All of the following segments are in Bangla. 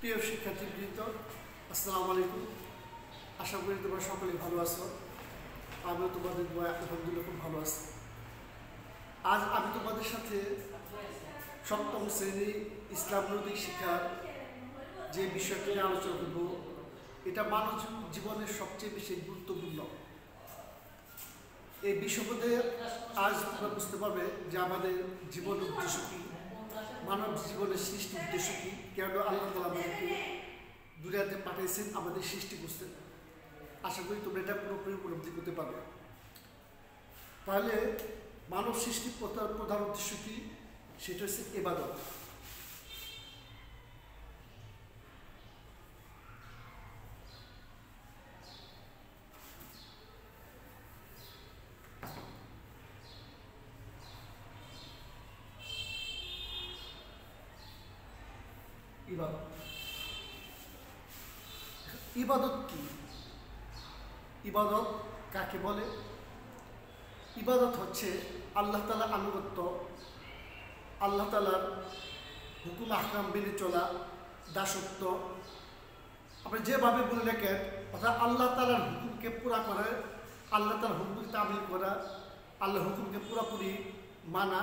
প্রিয় শিক্ষার্থীবৃন্দ, আসসালামু আলাইকুম। আশা করি তোমরা সকলে ভালো আছো। আমিও তোমাদের দোয়ায় আলহামদুলিল্লাহ খুব ভালো আছি। আজ আমি তোমাদের সাথে সপ্তম শ্রেণী ইসলাম নৈতিক শিক্ষার যে বিষয়টি নিয়ে আলোচনা করব, এটা মানব জীবনের সবচেয়ে বেশি গুরুত্বপূর্ণ। এই বিষয়টি আজ তোমরা বুঝতে পারবে যে আমাদের জীবনের উদ্দেশ্য কী, মানব জীবনের সৃষ্টি উদ্দেশ্য কী, কেন আল্লাহ তাআলা আমাদেরকে দুনিয়াতে পাঠিয়েছেন আমাদের সৃষ্টি করতে। আশা করি তোমরা এটা পুরোপুরি উপলব্ধি করতে পারবে। তাহলে মানব সৃষ্টির প্রধান উদ্দেশ্য কী? সেটা হচ্ছে ইবাদত। ইবাদত ইবাদত কি? ইবাদত কাকে বলে? ইবাদত হচ্ছে আল্লাহ তাআলার আনুগত্য, আল্লাহ তাআলার হুকুম আহকাম মেনে চলা, দাসত্ব। আপনি যেভাবে বলে রাখেন, অর্থাৎ আল্লাহ তাআলার হুকুমকে পুরা করা, আল্লাহ তাআলার হুকুমকে তামিল করা, আল্লাহর হুকুমকে পুরোপুরি মানা,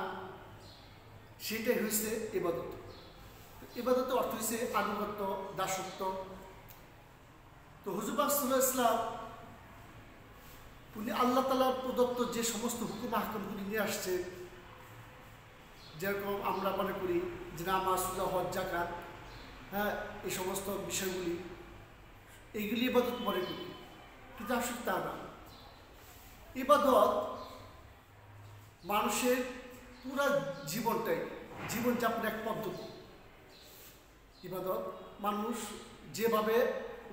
সেটাই হয়েছে ইবাদত। ইবাদতের অর্থ হচ্ছে আনুগত্য, দাসত্ব। তো হুজুর পাক সাল্লাল্লাহু আলাইহি ওয়াসাল্লাম উনি আল্লাহ তাআলা প্রদত্ত যে সমস্ত হুকুম আহকামগুলি নিয়ে আসছে, যেরকম আমরা মনে করি যে নামাজ, রোজা, হজ, যাকাত, এই সমস্ত বিষয়গুলি, এইগুলি ইবাদত মনে করি, কিন্তু আসলে তা না। ইবাদত মানুষের পুরা জীবনটাই, জীবনযাপনের এক পদ্ধতি। ইবাদত মানুষ যেভাবে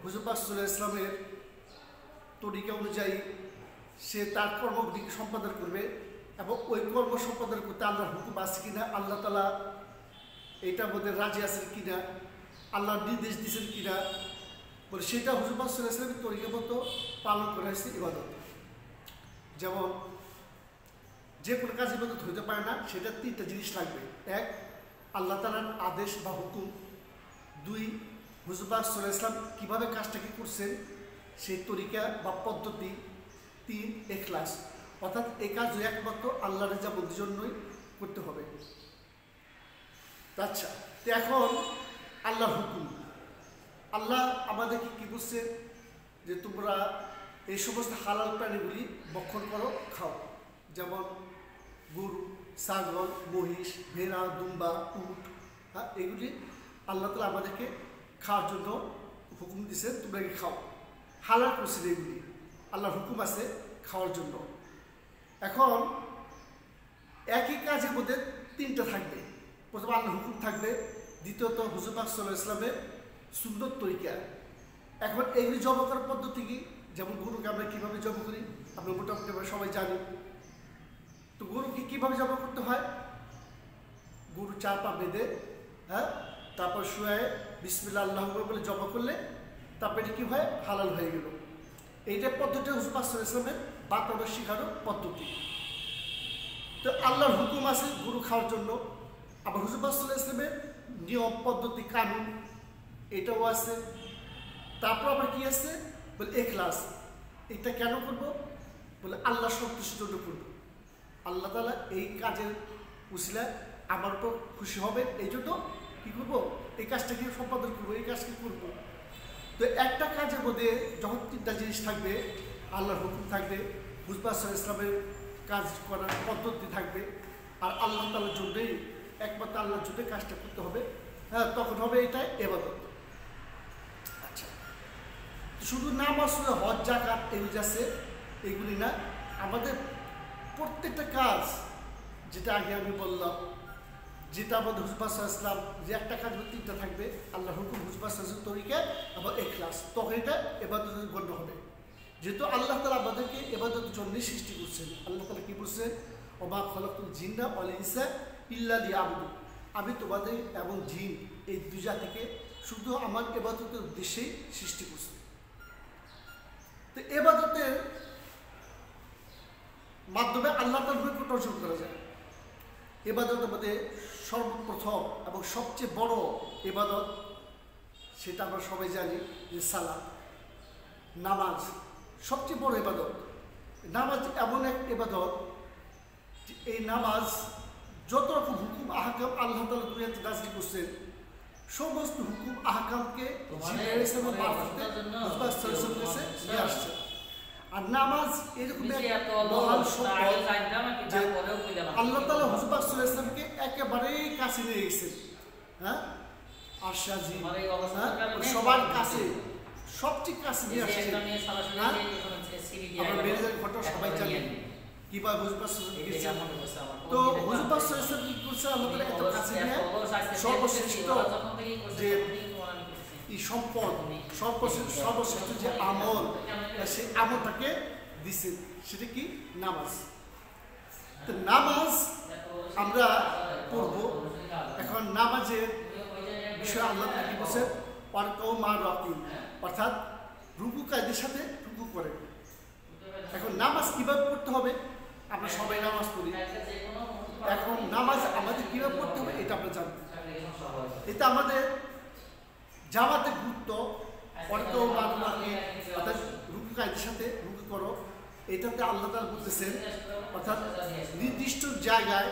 হুজুর পাক সাল্লাল্লাহু আলাইহি ওয়াসাল্লামের তরিকা অনুযায়ী সে তার কর্মগুলিকে সম্পাদন করবে, এবং ওই কর্ম সম্পাদন করতে আল্লাহর হুকুম আছে কিনা, আল্লাহ তাআলা এইটার মধ্যে রাজি আছেন কিনা, আল্লাহর নির্দেশ দিয়েছেন কিনা, বলে সেটা হুজুর পাক সাল্লাল্লাহু আলাইহি ওয়াসাল্লামের তরিকা মতো পালন করা হয়েছে ইবাদত। যেমন যে কোনো কাজ ইবাদত হইতে পারে না, সেটা তিনটা জিনিস লাগবে। এক, আল্লাহ তাআলার আদেশ বা হুকুম। দুই, হুজুর পাক সাল্লাল্লাহু আলাইহি ওয়াসাল্লাম কীভাবে কাজটাকে করছেন সেই তরিকা বা পদ্ধতি। তিন, ইখলাস, অর্থাৎ এই কাজ একমাত্র আল্লাহর রিজাবন্দির জন্যই করতে হবে। আচ্ছা, তো এখন আল্লাহর হুকুম, আল্লাহ আমাদেরকে কী বলছে যে তোমরা এই সমস্ত হালাল প্রাণীগুলি ভক্ষণ করো, খাও। যেমন গরু, ছাগল, মহিষ, ভেড়া, দুম্বা, উট, এগুলি আল্লাহ তাআলা আমাদেরকে খাওয়ার জন্য হুকুম দিয়েছেন, তোমরা কি খাও। হালাল করছেন, এগুলি আল্লাহর হুকুম আছে খাওয়ার জন্য। এখন একই কাজের মধ্যে তিনটা থাকবে। প্রথমে আল্লাহর হুকুম থাকবে, দ্বিতীয়ত হুজুর পাক সাল্লাল্লাহু আলাইহি ওয়াসাল্লামের সুন্নত তরিকা। এখন এগুলি জব করার পদ্ধতি কি? যেমন গরুকে আমরা কীভাবে জব করি আমরা মোটামুটি সবাই জানি। তো গরুকে কীভাবে জব করতে হয়? গরু চার পা বেঁধে, তারপর শুয়ে বিসমিল্লাহ আল্লাহু আকবার বলে জব করলে তারপরে কী হয়? হালাল হয়ে গেল। এইটা পদ্ধতি হুজুর পাক সাল্লাল্লাহু আলাইহি ওয়াসাল্লামের বাতাবর শেখানোর পদ্ধতি। তো আল্লাহর হুকুম আছে গরু খাওয়ার জন্য, আবার হুজুর পাক সাল্লাল্লাহু আলাইহি ওয়াসাল্লামের নিয়ম, পদ্ধতি, কানুন এটাও আছে। তারপর আবার কি আছে? বলে ইখলাস। এটা কেন করব? বলে আল্লাহ সন্তুষ্টির জন্য করব। আল্লাহ তাআলা এই কাজের উসিলায় আমার উপর খুশি হবে, এই জন্য কী করবো? এই কাজটাকে সম্পাদন করবো, এই কাজকে করবো। তো একটা কাজের মধ্যে যখন তিনটা জিনিস থাকবে, আল্লাহর হুকুম থাকবে, হুজুর পাক সাল্লাল্লাহু আলাইহি ওয়াসাল্লামের কাজ করার পদ্ধতি থাকবে, আর আল্লাহ তাআলার জন্যই, একমাত্র আল্লাহর জন্যই কাজটা করতে হবে, তখন হবে এটা ইবাদত। আচ্ছা, শুধু নামাজ, হজ, যাকাত এগুলি আছে, এগুলি না, আমাদের প্রত্যেকটা কাজ, যেটা আগে আমি বললাম, যেটা আমাদের হুজুর পাক সাল্লাল্লাহু আলাইহি ওয়াসাল্লাম, যে একটা কাজ তিনটা থাকবে, আল্লাহর হুকুম, হুজুর পাক সাল্লাল্লাহু আলাইহি ওয়াসাল্লামের তরিকা এবং ইখলাস, তখন এটা ইবাদতের গণ্য হবে। যেহেতু আল্লাহ তাআলা আমাদেরকে ইবাদতের জন্যই সৃষ্টি করছেন। আল্লাহ তাআলা কী বলছেন? ওমা খালাকতুল জিন্না ওয়াল ইনসা ইল্লা লিয়াবুদুন, আমি তোমাদের এবং জিন এই দুই জাতিকে শুধু আমার ইবাদতের উদ্দেশ্যেই সৃষ্টি করছি। তো ইবাদতের মাধ্যমে আল্লাহ তাআলার নিকট অর্জন করা যায়। ইবাদতের মধ্যে সর্বপ্রথম এবং সবচেয়ে বড় ইবাদত সেটা আমরা সবাই জানি যে সালাত, নামাজ সবচেয়ে বড় ইবাদত। নামাজ এমন এক ইবাদত যে এই নামাজ যত রকম হুকুম আহকাম আল্লাহ তাআলা দুনিয়াতে নাযিল করছেন, সমস্ত হুকুম আহকামকে নিয়ে আসছে। আর নামাজ এরকম মহান সম্পদ যে আল্লাহ তাআলা হুজুর পাক সাল্লাল্লাহু আলাইহি ওয়াসাল্লামকে একেবারেই কাছে নিয়ে গেছেন। হ্যাঁ, আরশাজি সবার কাছে, সবচেয়ে কাছে নিয়ে আসছে। আমরা মেরেজের ঘটনা সবাই জানি কিভাবে হুজুর পাক সাল্লাল্লাহু আলাইহি ওয়াসাল্লাম গেছেন। তো হুজুর পাক সাল্লাল্লাহু আলাইহি ওয়াসাল্লাম কি করছে, আল্লাহ তাআলা এত কাছে নিয়ে সর্বশ্রেষ্ঠ যে এই সম্পদ, সর্বশ্রেষ্ঠ যে আমল, সেই আমলটাকে দিছে, সেটা কি নামাজ। তো নামাজ আমরা পড়ব। এখন নামাজের বিষয়ে আল্লাহ তাআলা কি বলছেন, ওয়ারকাউ মা রাকিন, অর্থাৎ রুকু কায়দের সাথে রুকু করে। এখন নামাজ কিভাবে পড়তে হবে, আমরা সবাই নামাজ পড়ি। এখন নামাজ আমাদের কিভাবে পড়তে হবে এটা আমরা জানবো। এটা আমাদের জামাতের গুরুত্ব, ওয়ারকাউ মা রাকিন, অর্থাৎ রুকু কায়দের সাথে রুকু করো। এটাতে আল্লাহ তাআলা বলতেছেন, অর্থাৎ নির্দিষ্ট জায়গায়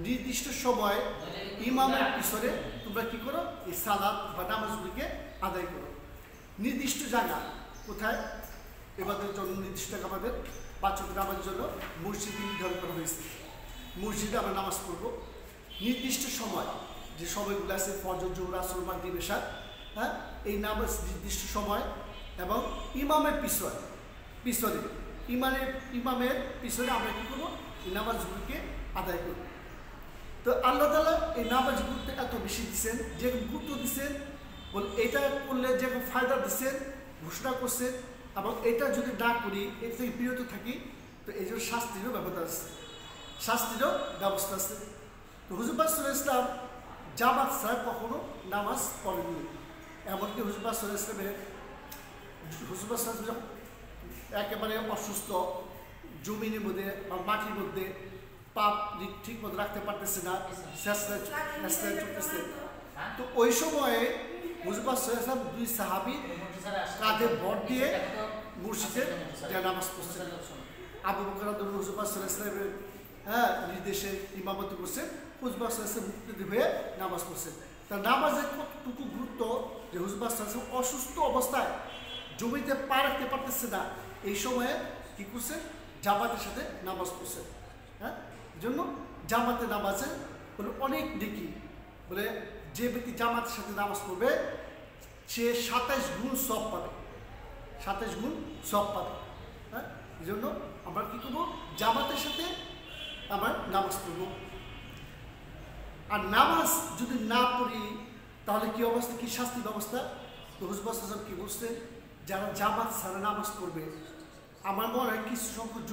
নির্দিষ্ট সময় ইমামের পিছনে তোমরা কি করো, এই সালাত বা নামাজগুলিকে আদায় করো। নির্দিষ্ট জায়গা কোথায়, এবাদের জন্য নির্দিষ্ট জায়গা আমাদের 5 ওয়াক্ত নামাজের জন্য মসজিদে নির্ধারণ করা হয়েছে। মসজিদে আমরা নামাজ পড়ব নির্দিষ্ট সময়, যে সময়গুলো আছে ফজর, জোহর, আসর, মাগরিব, ইশা। হ্যাঁ, এই নামাজ নির্দিষ্ট সময় এবং ইমামের পিছনে ইমামের পিছনে আমরা কী করবো, এই নামাজগুলিকে আদায় করব। তো আল্লাহ তাআলা এই নামাজ গুরুত্ব এত বেশি দিচ্ছেন, যেরকম গুরুত্ব দিচ্ছেন, বলে এটা করলে যেরকম ফায়দা দিচ্ছেন ঘোষণা করছেন, এবং এটা যদি না করি, এর থেকে বিরত থাকি, তো এই জন্য শাস্তিরও ব্যবস্থা আছে। তো হুজুর পাক সাল্লাল্লাহু আলাইহি ওয়াসাল্লাম জামাত ছাড়া কখনো নামাজ পড়েননি। এমনকি হুজুর পাক সাল্লাল্লাহু আলাইহি ওয়াসাল্লাম একেবারে অসুস্থ, জমিনের মধ্যে বা মাটির মধ্যে পাপ ঠিক মতো রাখতে পারতেছে না, চলতেছে। তো ওই সময়ে হুজুর পাক সাল্লাল্লাহু আলাইহি ওয়াসাল্লাম 2 সাহাবী কাঁধে ভর দিয়ে মসজিদে নামাজ পড়ছেন। আবু বকর রাদিয়াল্লাহু হুজুর পাক সাল্লাল্লাহু আলাইহি ওয়াসাল্লামের নির্দেশে ইমামতি করছেন, হুজুর পাক সাল্লাল্লাহু আলাইহি ওয়াসাল্লাম মুক্তি হয়ে নামাজ পড়ছেন। তার নামাজের কতটুকু গুরুত্ব, যে হুজুর পাক সাল্লাল্লাহু আলাইহি ওয়াসাল্লাম অসুস্থ অবস্থায় জমিতে পা রাখতে পারতেছে না, এই সময়ে কি করছেন, জামাতের সাথে নামাজ পড়ছেন। হ্যাঁ, এই জন্য জামাতে নামাজে বলে অনেক নেকি, বলে যে ব্যক্তি জামাতের সাথে নামাজ পড়বে সে 27 গুণ সওয়াব পাবে, 27 গুণ সওয়াব পাবে। হ্যাঁ, এই জন্য আমরা কী করবো, জামাতের সাথে আমরা নামাজ পড়ব। আর নামাজ যদি না পড়ি তাহলে কি অবস্থা, কি শাস্তি ব্যবস্থা। তো হুজুর পাক সাল্লাল্লাহু আলাইহি ওয়াসাল্লাম কি বলছেন, যারা জামাত ছাড়া নামাজ পড়বে, আমার মনে হয় কিছু সংখ্যক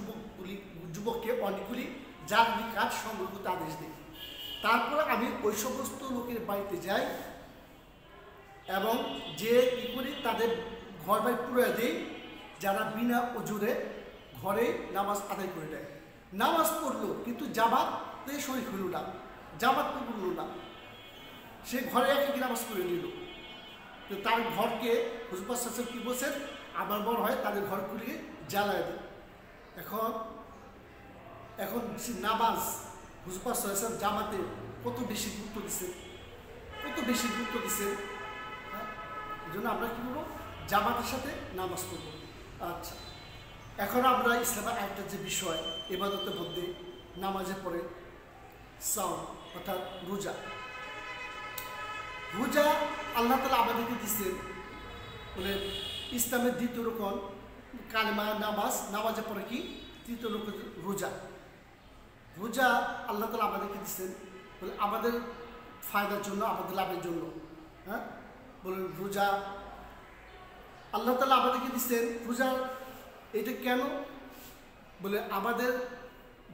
যুবককে অনেকগুলি জাগরিক কাজ সংগ্রহ করতে আদেশ দিই। তারপরে আমি ওই সমস্ত লোকের বাড়িতে যাই এবং যে কী করি, তাদের ঘর বাড়ি পুরো দেই, যারা বিনা ওজুরে ঘরে নামাজ আদায় করে দেয়। নামাজ পড়লো কিন্তু জামাতে শরীক হইল না, জামাত পড়ল না, সে ঘরে একে নামাজ পড়ে নিল। তো তার ঘরকে হুজুর পাক সাল্লাল্লাহু আলাইহি ওয়াসাল্লাম কি বলছেন, আমার মনে হয় তাদের ঘরগুলিকে জ্বালায় দেয়। এখন নামাজ হুজুর পাক সাল্লাল্লাহু আলাইহি ওয়াসাল্লাম জামাতে কত বেশি গুরুত্ব দিচ্ছেন। হ্যাঁ, এই জন্য আমরা কী করবো, জামাতের সাথে নামাজ পড়ব। আচ্ছা, এখন আমরা ইসলামের একটা যে বিষয় ইবাদতের মধ্যে নামাজের পরে সাওম, অর্থাৎ রোজা আল্লাহ তাআলা আমাদেরকে দিচ্ছেন, বলে ইসলামের দ্বিতীয় রকম কালেমা নামাজের পরে কি তৃতীয় রকম রোজা আল্লাহ তাআলা আমাদেরকে দিচ্ছেন, বলে আমাদের ফায়দার জন্য, আমাদের লাভের জন্য। হ্যাঁ, বলে রোজা আল্লাহ তাআলা আমাদেরকে দিচ্ছেন। রোজা এটা কেন, বলে আমাদের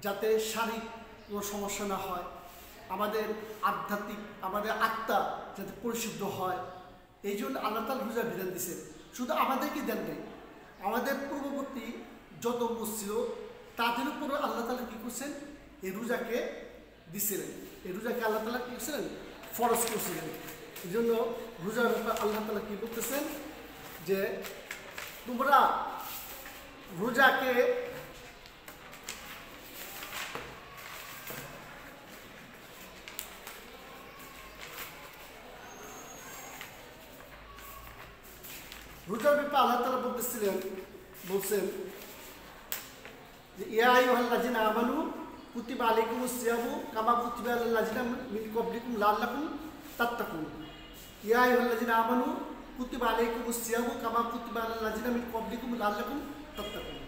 যাতে শারীরিক কোনো সমস্যা না হয়, আমাদের আধ্যাত্মিক, আমাদের আত্মা যাতে পরিশুদ্ধ হয়, এই জন্য আল্লাহ তাআলা রোজা বিধান দিয়েছেন। শুধু আমাদেরকে দেন নেই, আমাদের পূর্ববর্তী যত ছিল তাদের উপরে আল্লাহ তাআলা কী করছেন, এই রোজাকে দিছিলেন। এই রোজাকে আল্লাহ তাআলা কী করছিলেন, ফরজ করছিলেন। এই জন্য রোজার ব্যাপারে আল্লাহ তাআলা কি বলতেছেন যে তোমরা রোজাকে রোজার ব্যাপারে আল্লাহ তাআলা বলছেন যে ইয়া আইয়ুহাল্লাযিনা আমানু কুতিবা আলাইকুমুস সিয়ামু কামা কুতিবা আলাল লাযিনা মিন ক্বাবলিকুম লাআল্লাকুম তাত্তাকুন। ইয়া আইয়ুহাল্লাযিনা আমানু কুতিবা আলাইকুমুস সিয়ামু কামা কুতিবা আলাল লাযিনা মিন ক্বাবলিকুম লাআল্লাকুম তাত্তাকুন।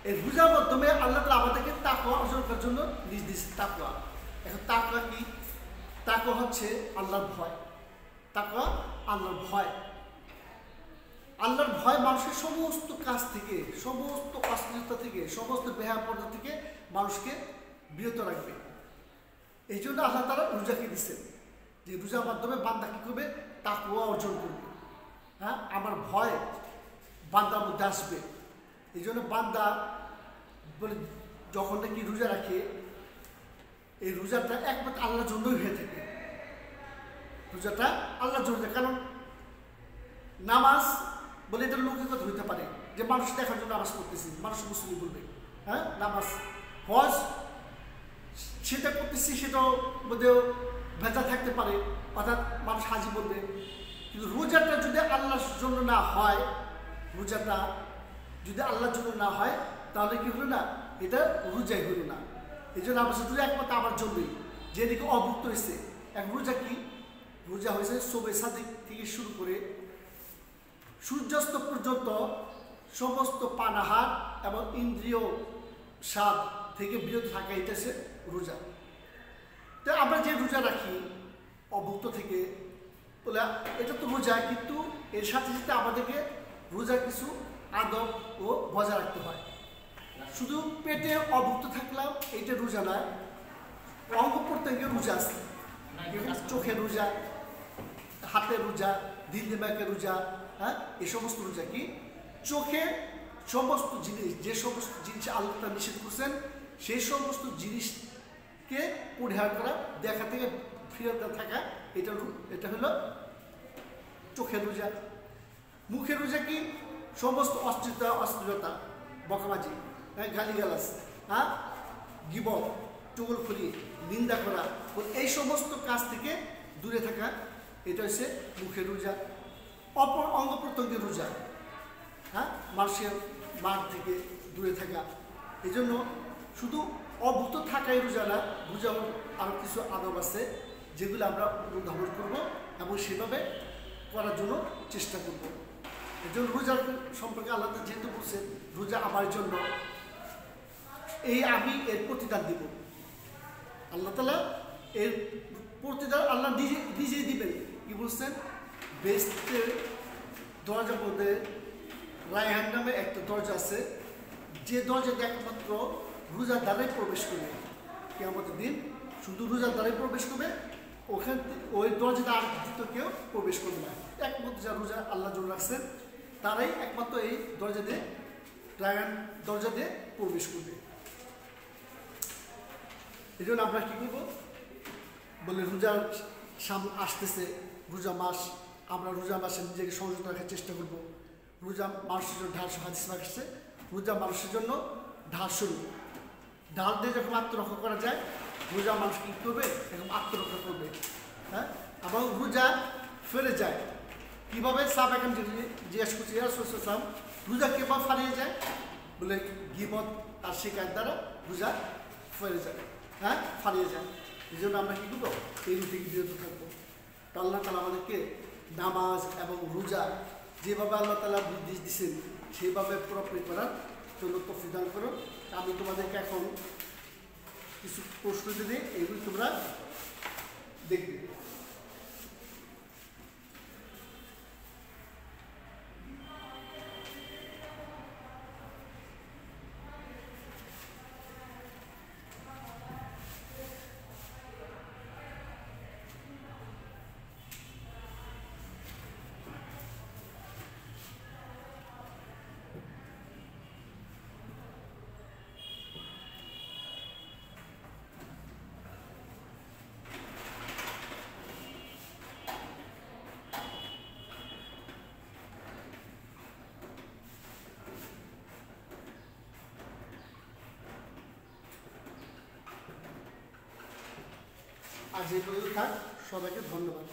এই রোজার মাধ্যমে আল্লাহ তাআলা আমাদেরকে তাকওয়া অর্জন করার জন্য নির্দেশ তাকওয়া। এখন তাকওয়া কি? তাকওয়া হচ্ছে আল্লাহর ভয়। তাকওয়া আল্লাহর ভয়। আল্লাহর ভয় মানুষের সমস্ত কাজ থেকে, সমস্ত অশ্লীলতা থেকে, সমস্ত বেহাপর্দা থেকে মানুষকে বিরত রাখবে। এই জন্য আল্লাহ তাআলা রোজাকে দিচ্ছেন যে রোজার মাধ্যমে বান্দা কী করবে? তাকওয়া অর্জন করবে। হ্যাঁ, আমার ভয় বান্দার মধ্যে আসবে। এই জন্য বান্দা বলে যখন নাকি রোজা রাখে, এই রোজাটা একমাত্র আল্লাহর জন্যই হয়ে থাকে। রোজাটা আল্লাহর জন্য, কারণ নামাজ বলে এটা লৌকিকতা হইতে পারে যে মানুষ দেখার জন্য নামাজ পড়তেছি, মানুষ মুসলিম বলবে। হ্যাঁ, নামাজ হজ সেটা করতেছি, সেটাও বোধহয় ভেজা থাকতে পারে, অর্থাৎ মানুষ হাজি বলবে। কিন্তু রোজাটা যদি আল্লাহর জন্য না হয়, রোজাটা যদি আল্লাহর জন্য না হয়, তাহলে কি হলো না? এটা রোজাই হলো না। এই জন্য আমরা শুধু একমাত্র আমার জন্যই যেদিকে অভুক্ত হয়েছে। এক রোজা কি? রোজা হয়েছে শবে সাদিক থেকে শুরু করে সূর্যাস্ত পর্যন্ত সমস্ত পানাহার এবং ইন্দ্রিয় স্বাদ থেকে বিরত থাকা, এটা হচ্ছে রোজা। তো আমরা যে রোজা রাখি অভুক্ত থেকে, বলে এটা তো রোজা, কিন্তু এর সাথে সাথে আমাদেরকে রোজার কিছু আদব ও বজায় রাখতে হয়। শুধু পেটে অভুক্ত থাকলাম এইটা রোজা নয়, অঙ্গ প্রত্যঙ্গে রোজা আছে। চোখের রোজা, হাতের রোজা, দিল দিমাগের রোজা। হ্যাঁ, এই সমস্ত রোজা কি? চোখে সমস্ত জিনিস, যে সমস্ত জিনিস আল্লাহ তাআলা নিষেধ করছেন, সেই সমস্ত জিনিসকে পরিহার করা, দেখা থেকে ফিরত থাকা, এটা হলো চোখের রোজা। মুখের রোজা কি? সমস্ত অশ্লীলতা, বকাবাজি, গালিগালাজ, হ্যাঁ, গীবত, চুগলখড়ি, নিন্দা করা, এই সমস্ত কাজ থেকে দূরে থাকা, এটা হচ্ছে মুখের রোজা। অপর অঙ্গ প্রত্যঙ্গের রোজা, হ্যাঁ, মানুষের মাঠ থেকে দূরে থাকা। এই জন্য শুধু অভুক্ত থাকাই রোজা না, রোজা আরও কিছু আদব আছে যেগুলো আমরা অনুধাবন করব এবং সেভাবে করার জন্য চেষ্টা করব। এই জন্য রোজার সম্পর্কে আল্লাহ যেহেতু বলছেন রোজা আমার জন্য, আমি এর প্রতিদান দিব। আল্লাহ তাআলা এর প্রতিদান আল্লাহ নিজেই দিবেন। কি বলছেন? বেহেশতের দরজার মধ্যে রায়হান নামে একটা দরজা আছে, যে দরজাতে একমাত্র রোজার দ্বারাই প্রবেশ করবে। কিয়ামতের দিন শুধু রোজার দ্বারাই প্রবেশ করবে, ওখান ওই দরজাতে আর দ্বিতীয় কেউ প্রবেশ করবে না। একমাত্র যা রোজা আল্লাহ জন্য রাখছেন তারাই একমাত্র এই দরজা দিয়ে, রায়হান দরজা দিয়ে প্রবেশ করবে। এই জন্য আমরা কী করবো? বলে রোজার সামনে আসতেছে, রোজা মাস, আমরা রোজা মাসে নিজেকে সংযত রাখার চেষ্টা করব। রোজা মানুষের জন্য ঢাল হাদিস আসছে, রোজা মানুষের জন্য ঢাল স্বরূপ। ঢাল দিয়ে যখন আত্মরক্ষা করা যায়, রোজা মানুষ কী করবে? এরকম আত্মরক্ষা করবে। হ্যাঁ, এবং রোজা ফেরে যায় কীভাবে? সাহাবায়ে কেরাম জিজ্ঞেস করছে, ইয়া রাসূলুল্লাহ, রোজা কীভাবে ফারিয়ে যায়? বলে গীবত আর শিকায়ত দ্বারা রোজা ফেরে যায়, হ্যাঁ, ফারিয়ে যায়। এই জন্য আমরা কী করবো? এই থেকে বিরত থাকবো। তো আল্লাহ তাআলা আমাদেরকে নামাজ এবং রোজা যেভাবে আল্লাহ তাআলা নির্দেশ দিচ্ছেন সেইভাবে পুরোপুরি করার জন্য তৌফিক দান করো। আমি তোমাদেরকে এখন কিছু প্রশ্ন দিই, এইগুলি তোমরা দেখবে। আজ এই পর্যন্ত থাক, সবাইকে ধন্যবাদ।